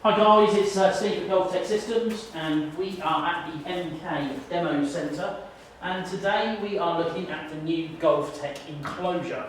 Hi guys, it's Steve at Golf Systems and we are at the MK Demo Centre, and today we are looking at the new Golf Enclosure.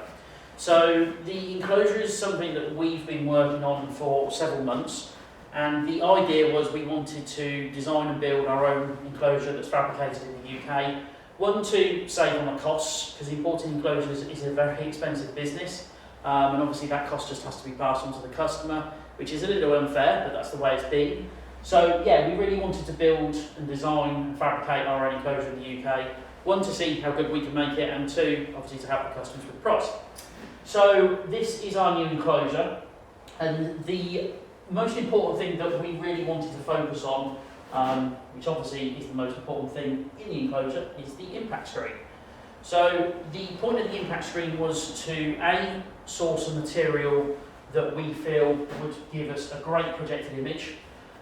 So the enclosure is something that we've been working on for several months, and the idea was we wanted to design and build our own enclosure that's fabricated in the UK. One, to save on the costs, because importing enclosures is a very expensive business, and obviously that cost just has to be passed on to the customer, which is a little unfair, but that's the way it's been. So yeah, we really wanted to build and design and fabricate our own enclosure in the UK. One, to see how good we can make it, and two, obviously to help the customers with the price. So this is our new enclosure, and the most important thing that we really wanted to focus on, which obviously is the most important thing in the enclosure, is the impact screen. So the point of the impact screen was to A, source a material that we feel would give us a great projected image,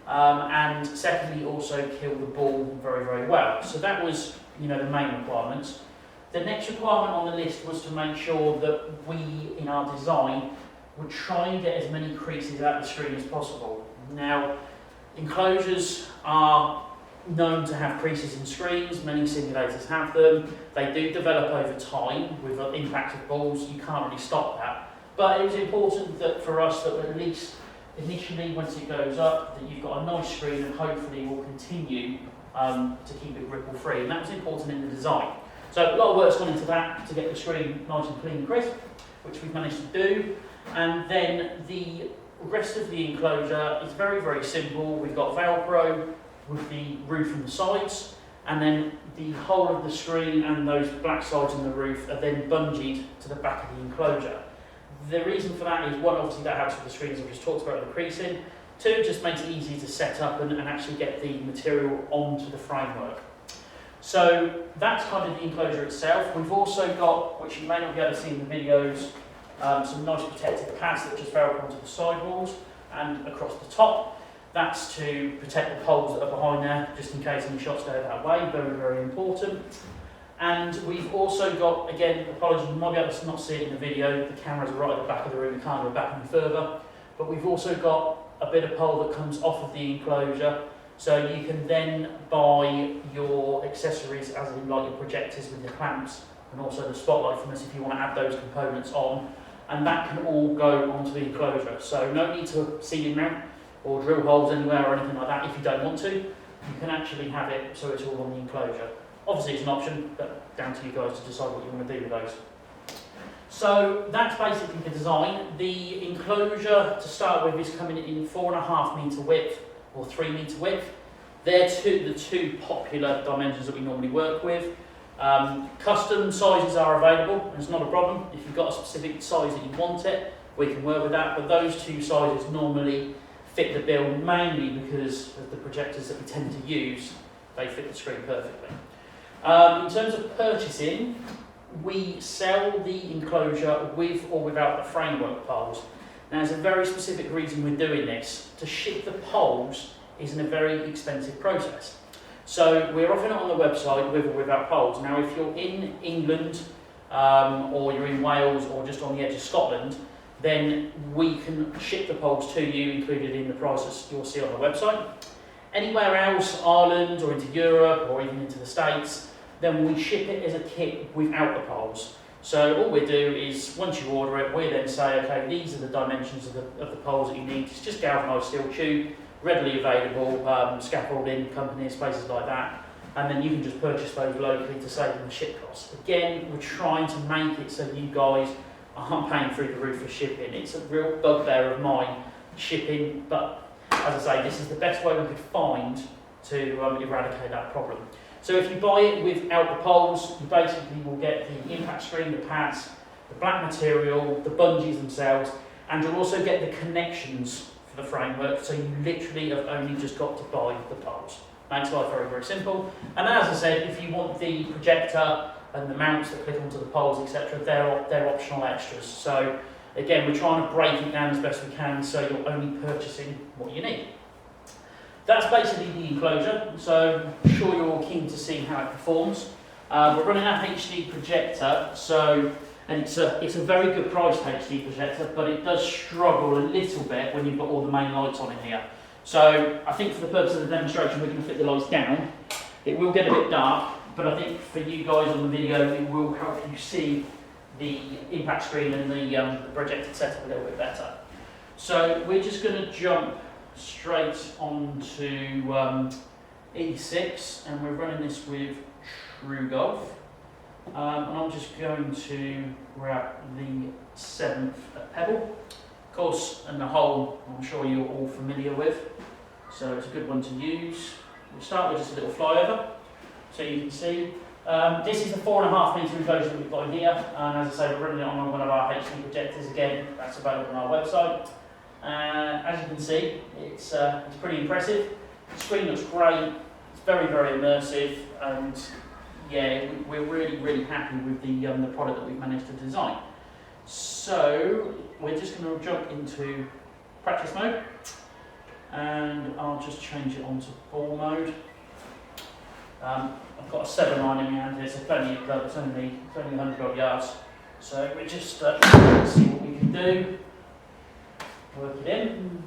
and secondly also kill the ball very, very well. So that was, the main requirements. The next requirement on the list was to make sure that we, in our design, would try and get as many creases out of the screen as possible. Now, enclosures are known to have creases in screens. Many simulators have them. They do develop over time with the impact of balls. You can't really stop that. But it was important that for us that at least initially, once it goes up, that you've got a nice screen and hopefully will continue to keep it ripple free. And that was important in the design. So a lot of work's gone into that to get the screen nice and clean and crisp, which we've managed to do. And then the rest of the enclosure is very, very simple. We've got Velcro with the roof and the sides, and then the whole of the screen and those black sides on the roof are then bungeed to the back of the enclosure. The reason for that is, one, obviously that helps with the screens I've just talked about with the creasing. Two, just makes it easy to set up and actually get the material onto the framework. So that's kind of the enclosure itself. We've also got, which you may not be able to see in the videos, some nice protective pads that just velcro onto the sidewalls and across the top. That's to protect the poles that are behind there, just in case any shots go that way. Very, very important. And we've also got, again, apologies, you might be able to not see it in the video, the camera's right at the back of the room, we can't go back any further, but we've also got a bit of pole that comes off of the enclosure, so you can then buy your accessories, as in like your projectors with your clamps, and also the spotlight from us if you want to add those components on, and that can all go onto the enclosure. So no need to ceiling mount or drill holes anywhere or anything like that if you don't want to. You can actually have it so it's all on the enclosure. Obviously it's an option, but down to you guys to decide what you want to do with those. So that's basically the design. The enclosure to start with is coming in 4.5 metre width or 3 metre width. They're the two popular dimensions that we normally work with. Custom sizes are available, and it's not a problem. If you've got a specific size that you want it, we can work with that, but those two sizes normally fit the bill, mainly because of the projectors that we tend to use. They fit the screen perfectly. In terms of purchasing, we sell the enclosure with or without the framework poles. Now, there's a very specific reason we're doing this. To ship the poles is a very expensive process. So we're offering it on the website with or without poles. Now, if you're in England or you're in Wales or just on the edge of Scotland, then we can ship the poles to you, included in the prices you'll see on the website. Anywhere else, Ireland or into Europe or even into the States, then we ship it as a kit without the poles. So all we do is, once you order it, we then say, okay, these are the dimensions of the poles that you need. It's just galvanised steel tube, readily available, scaffolding companies, places like that. And then you can just purchase those locally to save on the ship costs. Again, we're trying to make it so you guys aren't paying through the roof for shipping. It's a real bugbear of mine, shipping, but as I say, this is the best way we could find to eradicate that problem. So if you buy it without the poles, you basically will get the impact screen, the pads, the black material, the bungees themselves, and you'll also get the connections for the framework, so you literally have only just got to buy the poles. Makes life very, very simple. And as I said, if you want the projector and the mounts that click onto the poles, etc., they're optional extras. So again, we're trying to break it down as best we can, so you're only purchasing what you need. That's basically the enclosure, so I'm sure you're all keen to see how it performs. We're running our HD projector, and it's a very good priced HD projector, but it does struggle a little bit when you've got all the main lights on in here. So I think for the purpose of the demonstration, we're going to fit the lights down. It will get a bit dark, but I think for you guys on the video, it will help you see the impact screen and the projected setup a little bit better. So we're just going to jump straight onto E6, and we're running this with True Golf. And I'm just going to grab the 7th at Pebble. Of course, and the hole I'm sure you're all familiar with, so it's a good one to use. We'll start with just a little flyover, so you can see. This is the 4.5 metre enclosure that we've got in here, and as I say, we're running it on one of our HD projectors. Again, that's available on our website. As you can see, it's pretty impressive. The screen looks great, it's very, very immersive, and yeah, we're really, really happy with the product that we've managed to design. So we're just going to jump into practice mode, and I'll just change it onto ball mode. I've got a 7 iron in my hand here, so plenty of club. It's only 100 odd yards. So we just see what we can do. Work it in.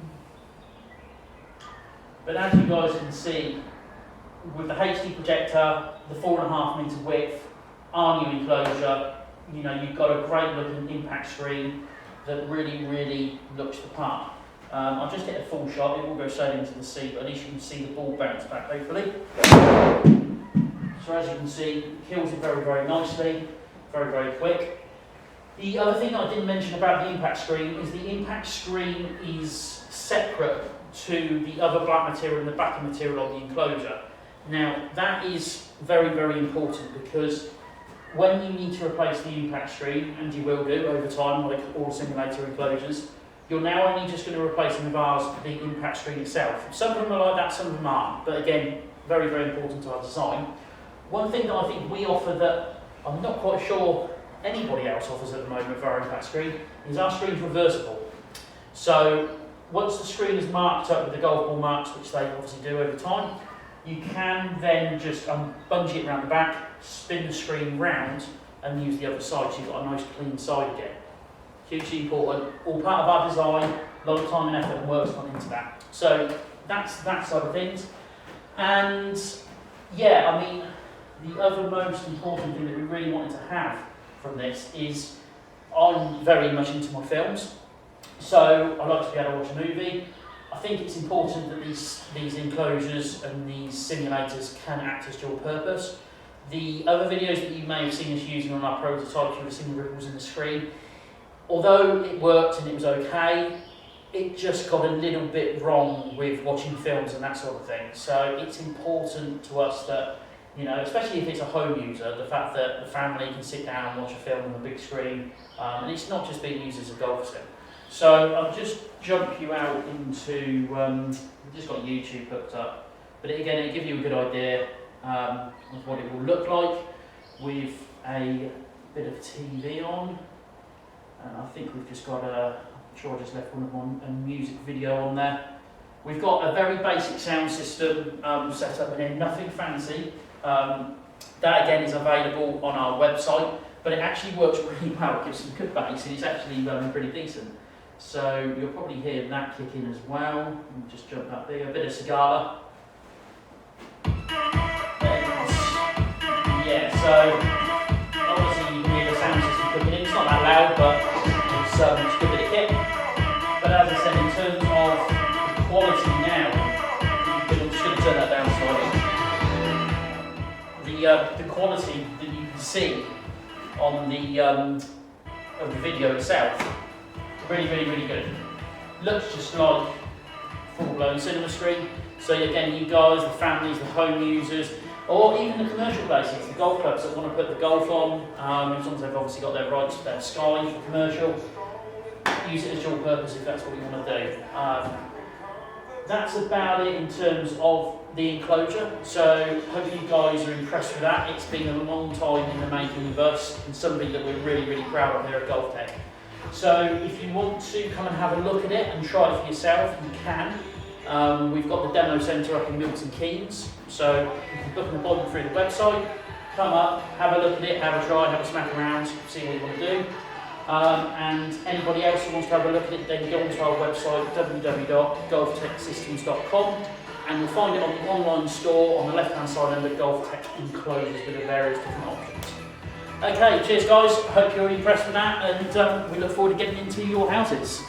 But as you guys can see, with the HD projector, the 4.5 metre width, our new enclosure, you know, you've got a great looking impact screen that really, really looks the part. I'll just get a full shot. It will go straight into the sea, but at least you can see the ball bounce back, hopefully. So as you can see, it kills it very, very nicely, very, very quick. The other thing I didn't mention about the impact screen is the impact screen is separate to the other black material and the backing material of the enclosure. Now, that is very, very important, because when you need to replace the impact screen, and you will do over time, like all simulator enclosures, you're now only just going to replace them with ours, the impact screen itself. Some of them are like that, some of them aren't, but again, very, very important to our design. One thing that I think we offer that I'm not quite sure anybody else offers at the moment for our impact screen is our screen's reversible. So once the screen is marked up with the golf ball marks, which they obviously do over time, you can then just bungee it around the back, spin the screen round, and use the other side, so you've got a nice clean side again. Hugely important, all part of our design, a lot of time and effort and work's gone into that. So that's that side of things. And yeah, I mean, the other most important thing that we really wanted to have from this is, I'm very much into my films, so I like to be able to watch a movie. I think it's important that these enclosures and these simulators can act as dual purpose. The other videos that you may have seen us using on our prototypes, you would have seen the ripples in the screen. Although it worked and it was okay, it just got a little bit wrong with watching films and that sort of thing. So it's important to us that, you know, especially if it's a home user, the fact that the family can sit down and watch a film on the big screen, and it's not just being used as a golf sim. So I'll just jump you out into, we've just got YouTube hooked up, but again, it'll give you a good idea of what it will look like with a bit of TV on. And I think we've just got I'm sure I just left a music video on there. We've got a very basic sound system set up in here, nothing fancy. That again is available on our website, but it actually works really well. It gives some good bass and it's actually pretty decent. So you'll probably hear that kick in as well. We'll just jump up there, a bit of Cigala. Yeah, so obviously you can hear the sound system cooking in. It's not that loud, but it's a good bit of kit. But as I said, in terms of the quality now, I'm just going to turn that down slightly. The quality that you can see on the of the video itself, really, really, really good. Looks just like full-blown cinema screen. So again, you guys, the families, the home users, or even the commercial places, the golf clubs that want to put the golf on, as long as they've obviously got their rights to their Sky for commercial, use it as dual purpose if that's what you want to do. That's about it in terms of the enclosure, so hope you guys are impressed with that. It's been a long time in the making of us, and something that we're really, really proud of here at Golf Tech. So if you want to come and have a look at it and try it for yourself, you can. We've got the demo centre up in Milton Keynes, so you can book an appointment through the website, come up, have a look at it, have a try, have a smack around, see what you want to do. And anybody else who wants to have a look at it, then go onto our website www.golftechsystems.com, and you'll find it on the online store on the left hand side under Golf Tech Enclosures with the various different options. Okay, cheers guys, hope you're impressed with that, and we look forward to getting into your houses.